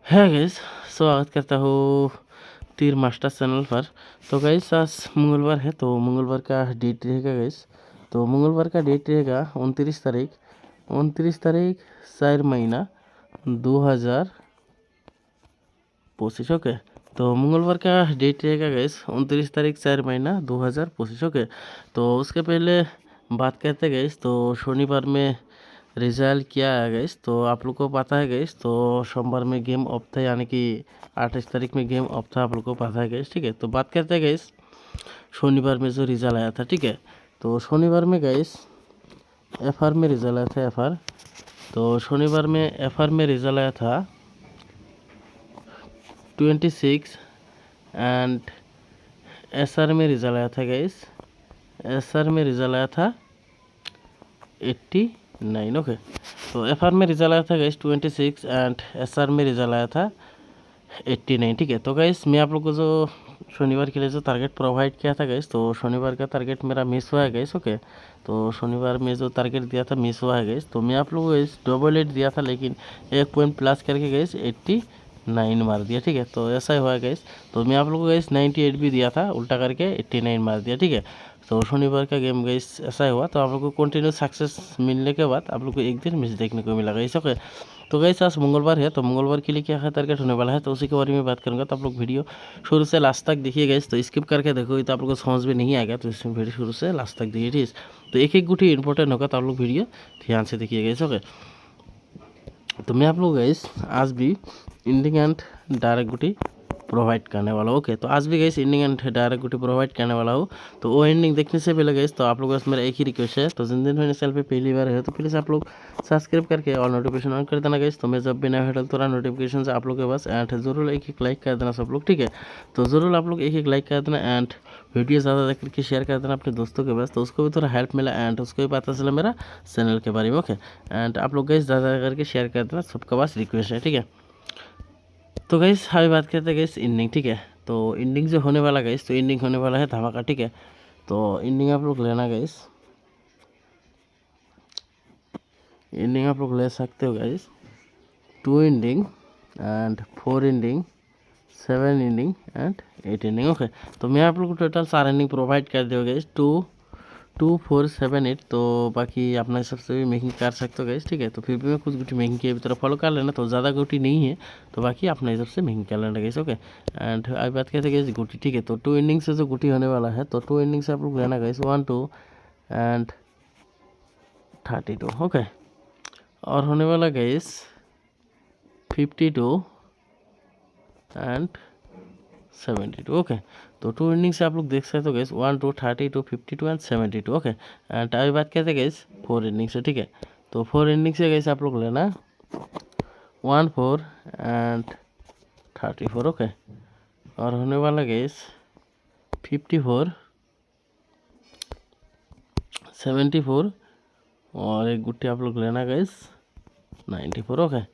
है गाइस, स्वागत करता हूँ तीर मास्टर चैनल पर। तो गाइस आज मंगलवार है, तो मंगलवार का डेट रहेगा गाइस। तो मंगलवार का डेट रहेगा 29 तारीख 4 महीना 2025। ओके, तो मंगलवार का डेट रहेगा गाइस 29 तारीख 4 महीना 2025। ओके, तो उसके पहले बात करते गाइस, तो शनिवार में रिजल्ट क्या है गाइस, तो आप लोग को पता है गाइस। तो सोमवार में गेम ऑफ था, यानी कि 28 तारीख में गेम ऑफ था, आप लोग को पता है गाइस। ठीक है, तो बात करते हैं गाइस शनिवार में जो रिजल्ट आया था। ठीक है, तो शनिवार में गाइस FR में रिजल्ट आया था। FR, तो शनिवार में FR में रिजल्ट आया था 26 एंड SR में रिजल्ट आया था गाइस। SR में रिजल्ट आया था 89। ओके, तो FR में रिजल्ट आया था गाइस 26 एंड SR में रिजल्ट आया था 89। ठीक है, तो गाइस मैं आप लोग को जो शनिवार के लिए जो टारगेट प्रोवाइड किया था गाइस, तो शनिवार का टारगेट मेरा मिस हुआ है गाइस। ओके, तो शनिवार में जो टारगेट दिया था मिस हुआ है गाइस। तो मैं आप लोग को इस डबल 8 दिया था, लेकिन 1 पॉइंट प्लस करके गाइस 89 मार दिया। ठीक है, तो ऐसा ही हुआ गाइस। तो मैं आप लोग को गाइस 98 भी दिया था, उल्टा करके 89 मार दिया। ठीक है, तो शनिवार का गेम गाइस ऐसा ही हुआ। तो आप लोग को कंटिन्यू सक्सेस मिलने के बाद आप लोग को एक दिन मिस देखने को मिला गाइस। ओके, तो गाइस आज मंगलवार है, तो मंगलवार के लिए क्या है टारगेट होने वाला है, तो उसी के बारे में बात करूंगा। तो आप लोग वीडियो शुरू से लास्ट तक देखिए गाइस, तो स्किप करके देखो तो आप लोग को समझ में नहीं आएगा, तो इसमें वीडियो शुरू से लास्ट तक देखिए। ठीक है, तो एक एक गुटी इंपॉर्टेंट होगा, तो आप लोग वीडियो ध्यान से देखिए गाइस। ओके, तो मैं आप लोग गाइस आज भी इंडिंग एंड डायरेक्ट गुटी प्रोवाइड करने वाला हूँ। ओके, तो आज भी गाइस एंडिंग एंड डायरेक्ट गुटी प्रोवाइड करने वाला हूँ। तो वो एंडिंग देखने से पहले गाइस, तो आप लोगों से मेरा एक ही रिक्वेस्ट है, तो जिन दिन मैंने चैनल पे पहली बार है, तो प्लीज़ आप लोग सब्सक्राइब करके और नोटिफिकेशन ऑन कर देना गाइस। तो मैं जब भी नया वीडियो तो नोटिफिकेशन से आप लोग के पास, एंड जरूर एक एक लाइक कर देना सब लोग। ठीक है, तो ज़रूर आप लोग एक एक लाइक कर देना एंड वीडियो ज़्यादा देख करके शेयर कर देना अपने दोस्तों के पास, तो उसको भी थोड़ा हेल्प मिला एंड उसको भी पता चला मेरा चैनल के बारे में। ओके, एंड आप लोग गाइस ज़्यादा करके शेयर कर देना, सबके पास रिक्वेस्ट है। ठीक है, तो गाइस अभी बात करते हैं गाइस इंडिंग। ठीक है, तो इंडिंग जो होने वाला गाइस, तो इंडिंग होने वाला है धमाका। ठीक है, तो इंडिंग आप लोग लेना गाइस, इंडिंग आप लोग ले सकते हो guys 2 ending and 4 ending 7 ending and 8 ending. Okay, तो मैं आप लोग को टोटल 4 इंडिंग प्रोवाइड कर दिया गाइस, 2 2 4 7 8। तो बाकी अपना हिसाब से भी मेकिंग कर सकते हो गाइस। ठीक है, तो फिर भी मैं कुछ गुटी मेकिंग की तरफ फॉलो कर लेना, तो ज़्यादा गुटी नहीं है, तो बाकी अपने हिसाब से मेकिंग कर लेना गाइस। ओके, एंड अभी बात करते हैं गाइस गुटी। ठीक है, तो 2 इनिंग से जो गुटी होने वाला है, तो 2 इनिंग से आप लोग लेना गाइस 1 2 एंड 32। ओके, और होने वाला गाइस 52 एंड 72। ओके, तो 2 इनिंग से आप लोग देख सकते हो गाइस 1 2 32 52 एंड 72। ओके, एंड अभी बात करते हैं गाइस 4 इनिंग से। ठीक है, तो 4 इनिंग से गाइस आप लोग लेना 1 4 एंड 34। ओके, और होने वाला गाइस 54 74 और एक गुट्टी आप लोग लेना गाइस 94। ओके,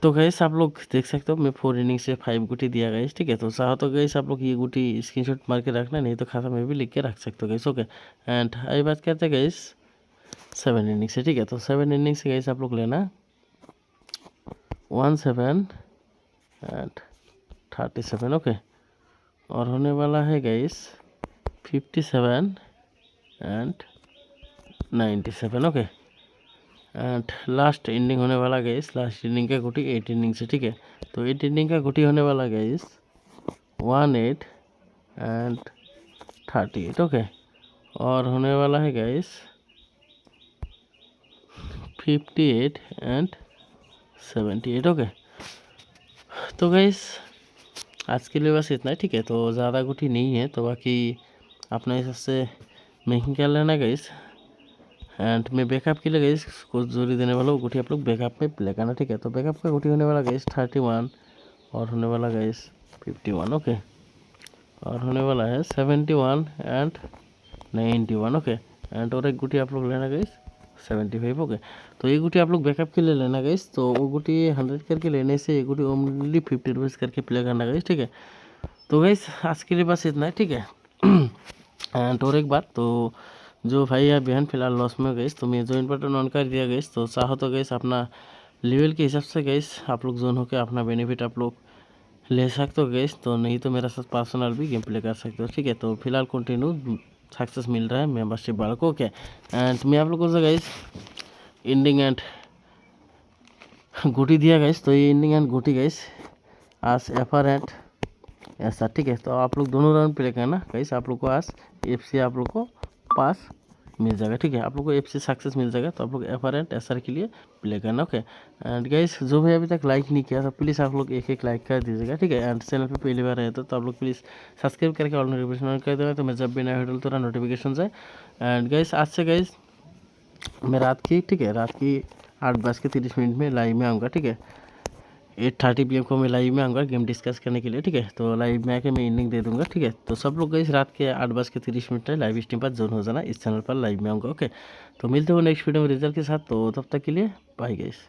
तो गाइस आप लोग देख सकते हो मैं 4 इनिंग से 5 गुटी दिया गाइस। ठीक है, तो चाहो तो गाइस आप लोग ये गुटी स्क्रीनशॉट मार के रखना, नहीं तो खाता में भी लिख के रख सकते हो गाइस। ओके, एंड अभी बात करते हैं गाइस 7 इनिंग से। ठीक है, तो 7 इनिंग से गाइस आप लोग लेना 1 7 एंड 37। ओके, और होने वाला है guys 57 and 97। Okay, and last inning होने वाला गाइस, लास्ट इनिंग का गुटी 8 इनिंग से। ठीक है, तो 8 इनिंग का गुटी होने वाला गाइस 1 8 एंड 38। ओके, और होने वाला है गाइस 58 एंड 78। ओके, तो गाइस आज के लिए बस इतना है। ठीक है, तो ज़्यादा गुटी नहीं है, तो बाकी अपने हिसाब से मेकिंग कर लेना गाइस। एंड मैं बैकअप के लिए गाइस कुछ जरूरी देने वाला हूँ गुटी, आप लोग बैकअप में प्ले करना। ठीक है, तो बैकअप का गुटी होने वाला गाइस 31 और होने वाला गाइस 51। ओके, और होने वाला है 71 एंड 91। ओके, एंड और एक गुटी आप लोग लेना गाइस 75। ओके, तो ये गुटी आप लोग बैकअप के लिए लेना गाइस, तो वो गुटी 100 करके लेने से ये गुटी ओनली 50 रुपीज़ करके प्ले करना गाइस। ठीक है, तो गाइस आज के लिए बस इतना है। ठीक है, एंड और एक बात, तो जो भाई या बहन फिलहाल लॉस में गई, तो मैं जो बटन ऑन कर दिया गई, तो चाहो तो गई अपना लेवल के हिसाब से गाइस आप लोग जोन होकर अपना बेनिफिट आप लोग ले सकते हो गाइस, तो नहीं तो मेरा साथ पर्सनल भी गेम प्ले कर सकते हो, ठीक है। तो फिलहाल कंटिन्यू सक्सेस मिल रहा है मेंबरशिप वालों को, ओके। एंड मैं आप लोगों को गाइस एंडिंग एंड गुटी दिया गाइस, तो ये एंडिंग एंड गुटी गाइस आज एफआर एंड ऐसा, ठीक है। तो आप लोग दोनों राउंड प्ले करना गाइस, आप लोग को आज एफसी आप लोग को पास मिल जाएगा, ठीक है। आप लोग को एफसी सक्सेस मिल जाएगा, तो आप लोग एफआर एंड एसआर के लिए प्ले करना, ओके। एंड गाइस जो भी अभी तक लाइक नहीं किया तो प्लीज़ आप लोग एक एक लाइक कर दीजिएगा, ठीक है। एंड चैनल पे पहली बार आए तो आप लोग प्लीज़ सब्सक्राइब करके ऑल नोटिफिकेशन ऑन कर देगा, तो मैं जब भी नया वीडियो तो नोटिफिकेशन जाए। एंड गाइस आज से गाइस मैं रात की, ठीक है, रात की 8:30 में लाइव में आऊँगा, ठीक है। 8:30 PM को मैं लाइव में आऊँगा गेम डिस्कस करने के लिए, ठीक है। तो लाइव में आके मैं इनिंग दे दूँगा, ठीक है। तो सब लोग गाइस रात के 8:30 में लाइव स्ट्रीम पर ज्वाइन हो जाना, इस चैनल पर लाइव में आऊँगा, ओके। तो मिलते हो नेक्स्ट वीडियो में रिजल्ट के साथ, तो तब तक के लिए बाय गाइस।